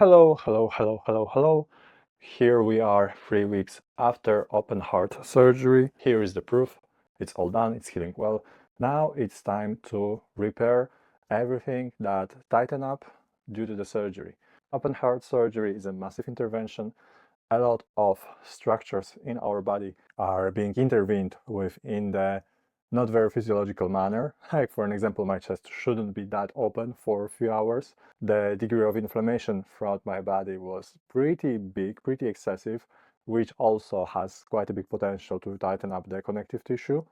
Hello, hello, hello, hello, hello. Here we are 3 weeks after open heart surgery. Here is the proof. It's all done, it's healing well. Now it's time to repair everything that tightened up due to the surgery. Open heart surgery is a massive intervention. A lot of structures in our body are being intervened with in the not very physiological manner. Like, for an example, my chest shouldn't be that open for a few hours. The degree of inflammation throughout my body was pretty big, pretty excessive, which also has quite a big potential to tighten up the connective tissue.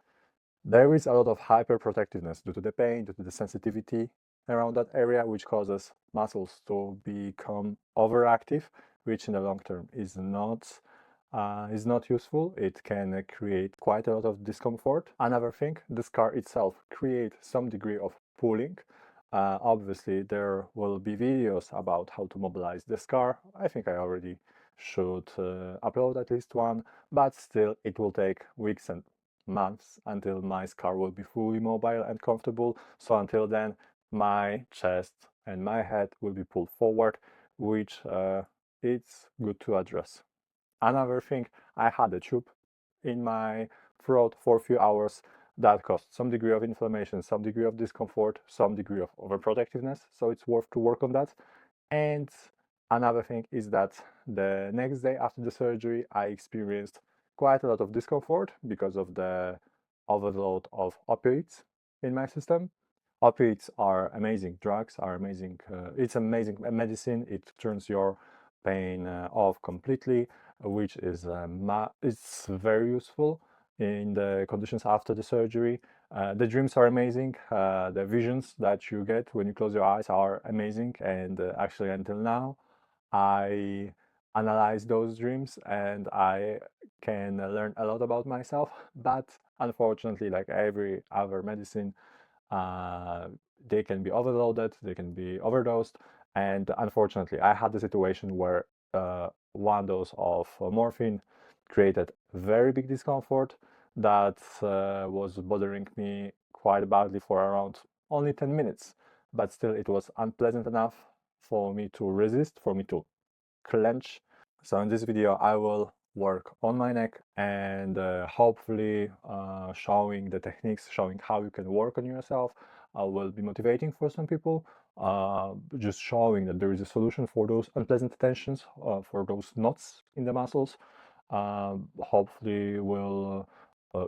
There is a lot of hyperprotectiveness due to the pain, due to the sensitivity around that area, which causes muscles to become overactive, which in the long term is not useful. It can create quite a lot of discomfort. Another thing, the scar itself creates some degree of pulling. Obviously, there will be videos about how to mobilize the scar. I think I already should upload at least one, but still it will take weeks and months until my scar will be fully mobile and comfortable. So until then, my chest and my head will be pulled forward, which it's good to address. Another thing, I had a tube in my throat for a few hours that caused some degree of inflammation, some degree of discomfort, some degree of overprotectiveness. So it's worth to work on that. And another thing is that the next day after the surgery, I experienced quite a lot of discomfort because of the overload of opioids in my system. Opioids are amazing drugs, are amazing. It's amazing medicine. It turns your pain off completely, which is it's very useful in the conditions after the surgery. The dreams are amazing. The visions that you get when you close your eyes are amazing. And actually, until now, I analyze those dreams and I can learn a lot about myself. But unfortunately, like every other medicine, uh, they can be overloaded, they can be overdosed. And unfortunately, I had the situation where one dose of morphine created very big discomfort that was bothering me quite badly for around only 10 minutes. But still, it was unpleasant enough for me to resist, for me to clench. So in this video, I will work on my neck and hopefully showing the techniques, showing how you can work on yourself. Will be motivating for some people. Just showing that there is a solution for those unpleasant tensions, for those knots in the muscles. Hopefully will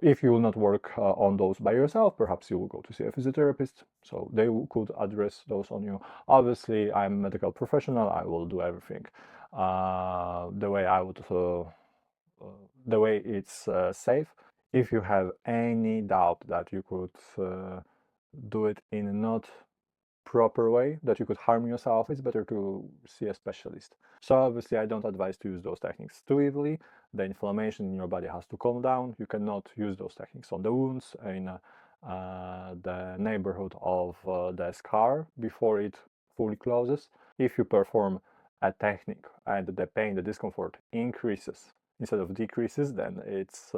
if you will not work on those by yourself, perhaps you will go to see a physiotherapist, so they could address those on you. Obviously, I'm a medical professional. I will do everything the way I would, the way it's safe. If you have any doubt that you could do it in a not proper way, that you could harm yourself, it's better to see a specialist. So obviously, I don't advise to use those techniques too easily. The inflammation in your body has to calm down. You cannot use those techniques on the wounds in the neighborhood of the scar before it fully closes. If you perform a technique and the pain, the discomfort increases instead of decreases, then it's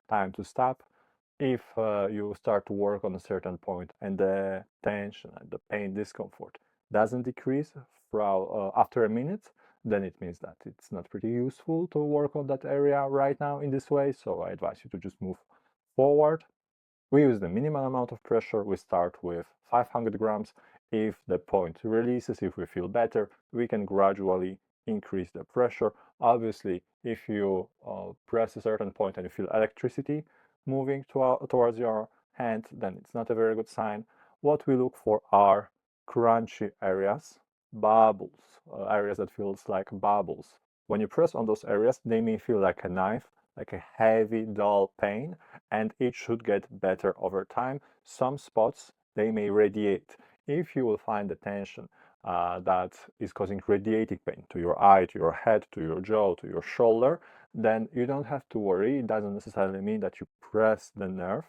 time to stop. If you start to work on a certain point and the tension and the pain, discomfort doesn't decrease after a minute, then it means that it's not pretty useful to work on that area right now in this way. So I advise you to just move forward. We use the minimal amount of pressure. We start with 500 grams. If the point releases, if we feel better, we can gradually increase the pressure. Obviously, if you press a certain point and you feel electricity moving towards your hand, then it's not a very good sign. What we look for are crunchy areas, bubbles, areas that feels like bubbles. When you press on those areas, they may feel like a knife, like a heavy, dull pain, and it should get better over time. Some spots, they may radiate. If you will find the tension that is causing radiating pain to your eye, to your head, to your jaw, to your shoulder, then you don't have to worry. It doesn't necessarily mean that you press the nerve.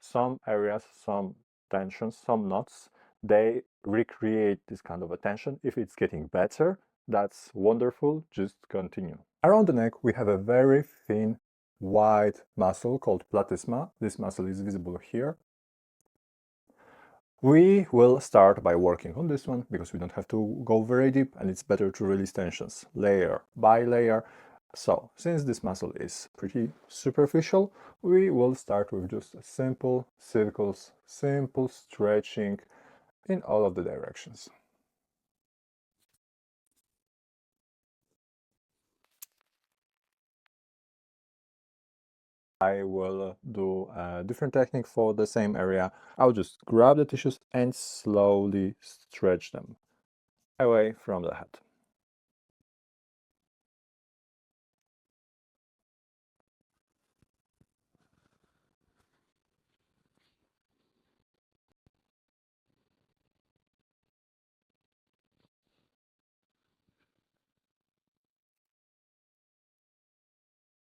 Some areas, some tensions, some knots, they recreate this kind of a tension. If it's getting better, that's wonderful. Just continue. Around the neck, we have a very thin, wide muscle called platysma. This muscle is visible here. We will start by working on this one because we don't have to go very deep and it's better to release tensions layer by layer. So, since this muscle is pretty superficial, we will start with just simple circles, simple stretching in all of the directions. I will do a different technique for the same area. I'll just grab the tissues and slowly stretch them away from the head.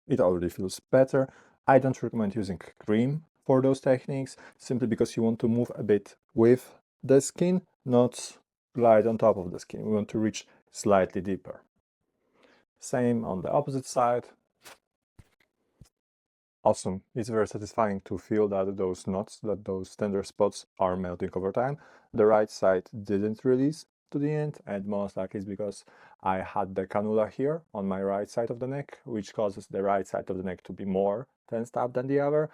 It already feels better. I don't recommend using cream for those techniques, simply because you want to move a bit with the skin, not glide on top of the skin. We want to reach slightly deeper. Same on the opposite side. Awesome. It's very satisfying to feel that those knots, that those tender spots are melting over time. The right side didn't release to the end, and most likely it's because I had the cannula here on my right side of the neck, which causes the right side of the neck to be more tensed up than the other.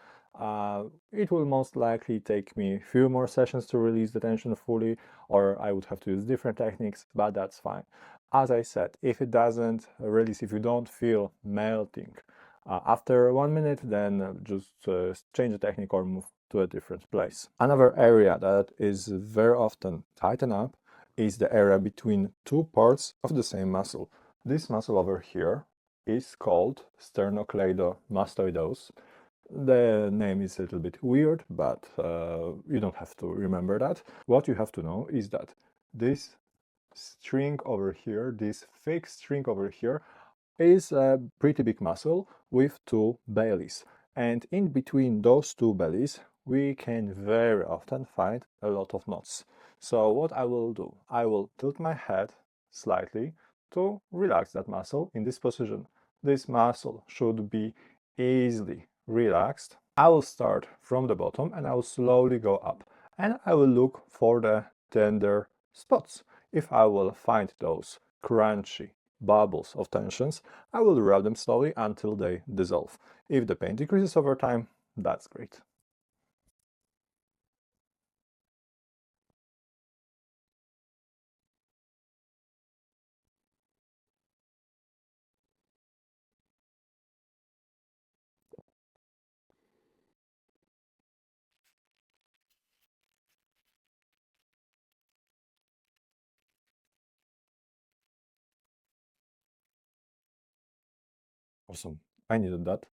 It will most likely take me a few more sessions to release the tension fully, or I would have to use different techniques, but that's fine. As I said, if it doesn't release, if you don't feel melting, after 1 minute, then just change the technique or move to a different place. Another area that is very often tightened up is the area between two parts of the same muscle. This muscle over here is called sternocleidomastoideus. The name is a little bit weird, but you don't have to remember that. What you have to know is that this string over here, this fake string over here, is a pretty big muscle with two bellies. And in between those two bellies, we can very often find a lot of knots. So what I will do, I will tilt my head slightly to relax that muscle in this position. This muscle should be easily relaxed. I will start from the bottom and I will slowly go up. And I will look for the tender spots. If I will find those crunchy bubbles of tensions, I will rub them slowly until they dissolve. If the pain decreases over time, that's great. Awesome. I needed that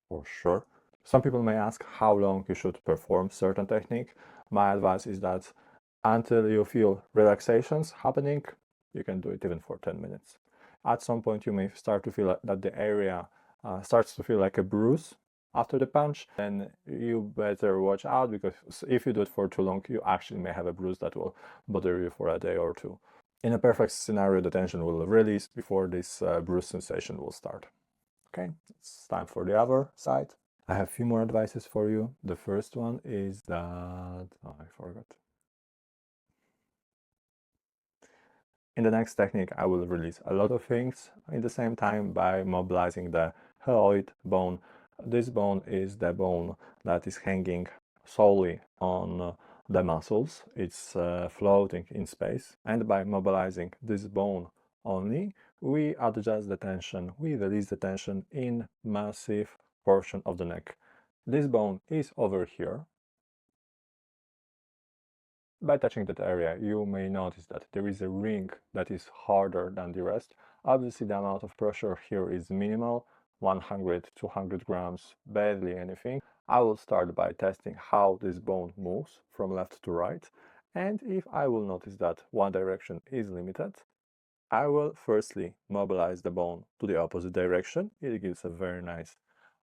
for sure. Some people may ask how long you should perform certain technique. My advice is that until you feel relaxations happening, you can do it even for 10 minutes. At some point, you may start to feel that the area starts to feel like a bruise after the punch. Then you better watch out, because if you do it for too long, you actually may have a bruise that will bother you for a day or two. In a perfect scenario, the tension will release before this bruise sensation will start. Okay, it's time for the other side. I have a few more advices for you. The first one is that, oh, I forgot. In the next technique, I will release a lot of things in the same time by mobilizing the hyoid bone. This bone is the bone that is hanging solely on the muscles. It's floating in space. And by mobilizing this bone only, we adjust the tension, we release the tension in massive portion of the neck. This bone is over here. By touching that area, you may notice that there is a ring that is harder than the rest. Obviously, the amount of pressure here is minimal, 100, 200 grams, barely anything. I will start by testing how this bone moves from left to right. And if I will notice that one direction is limited, I will firstly mobilize the bone to the opposite direction. It gives a very nice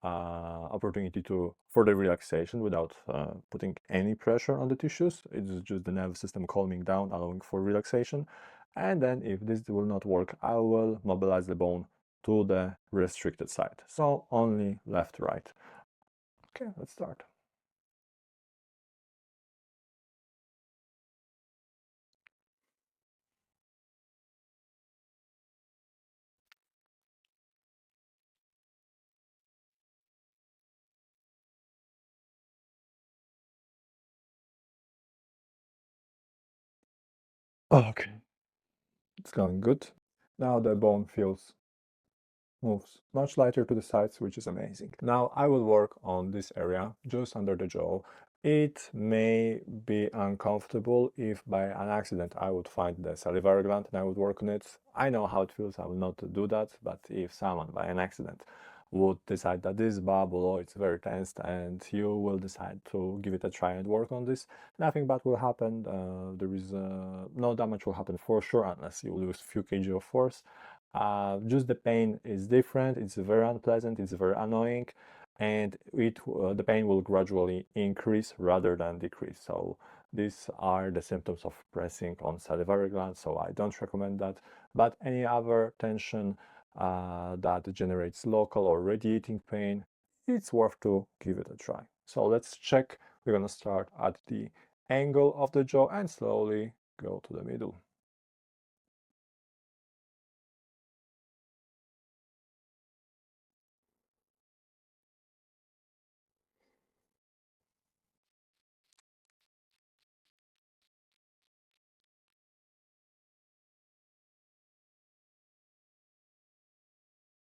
opportunity for the relaxation without putting any pressure on the tissues. It's just the nervous system calming down, allowing for relaxation. And then if this will not work, I will mobilize the bone to the restricted side. So only left, right. Okay, let's start. Okay, it's going good. Now the bone moves much lighter to the sides, which is amazing. Now I will work on this area just under the jaw. It may be uncomfortable if by an accident I would find the salivary gland and I would work on it. I know how it feels, I will not do that, but if someone by an accident would decide that this bubble, oh, it's very tense, and you will decide to give it a try and work on this, nothing bad will happen. There is no damage will happen for sure unless you lose a few kg of force. Just the pain is different, it's very unpleasant, it's very annoying, and the pain will gradually increase rather than decrease. So these are the symptoms of pressing on salivary glands, so I don't recommend that. But any other tension that generates local or radiating pain, it's worth to give it a try. So let's check. We're gonna start at the angle of the jaw and slowly go to the middle.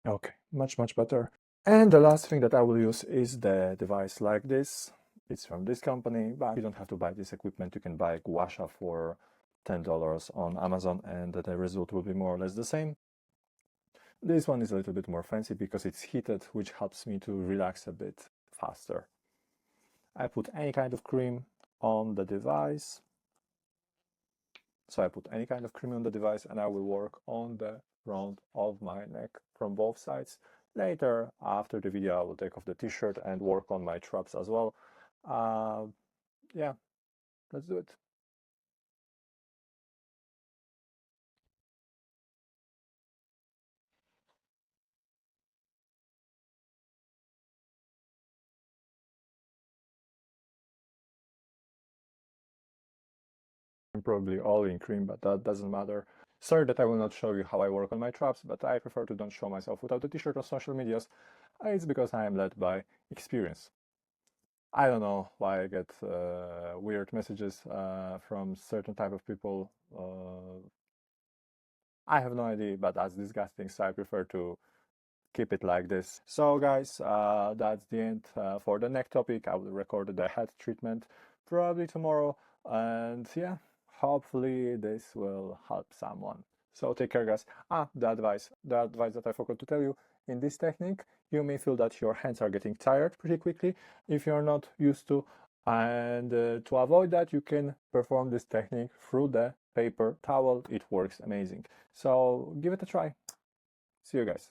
Okay, much better. And the last thing that I will use is the device like this. It's from this company, but you don't have to buy this equipment. You can buy Guasha for $10 on Amazon and the result will be more or less the same. This one is a little bit more fancy because it's heated, which helps me to relax a bit faster. I put any kind of cream on the device. So I put any kind of cream on the device and I will work on the front of my neck from both sides. Later, after the video, I will take off the t-shirt and work on my traps as well. Yeah, let's do it. I'm probably all in cream, but that doesn't matter. Sorry that I will not show you how I work on my traps, but I prefer to don't show myself without the t-shirt on social medias. It's because I am led by experience. I don't know why I get weird messages from certain type of people. I have no idea, but that's disgusting, so I prefer to keep it like this. So guys, that's the end for the next topic. I will record the head treatment probably tomorrow, and yeah, hopefully this will help someone. So take care, guys. The advice that I forgot to tell you, in this technique you may feel that your hands are getting tired pretty quickly if you're not used to, and to avoid that you can perform this technique through the paper towel. It works amazing, so give it a try. See you guys.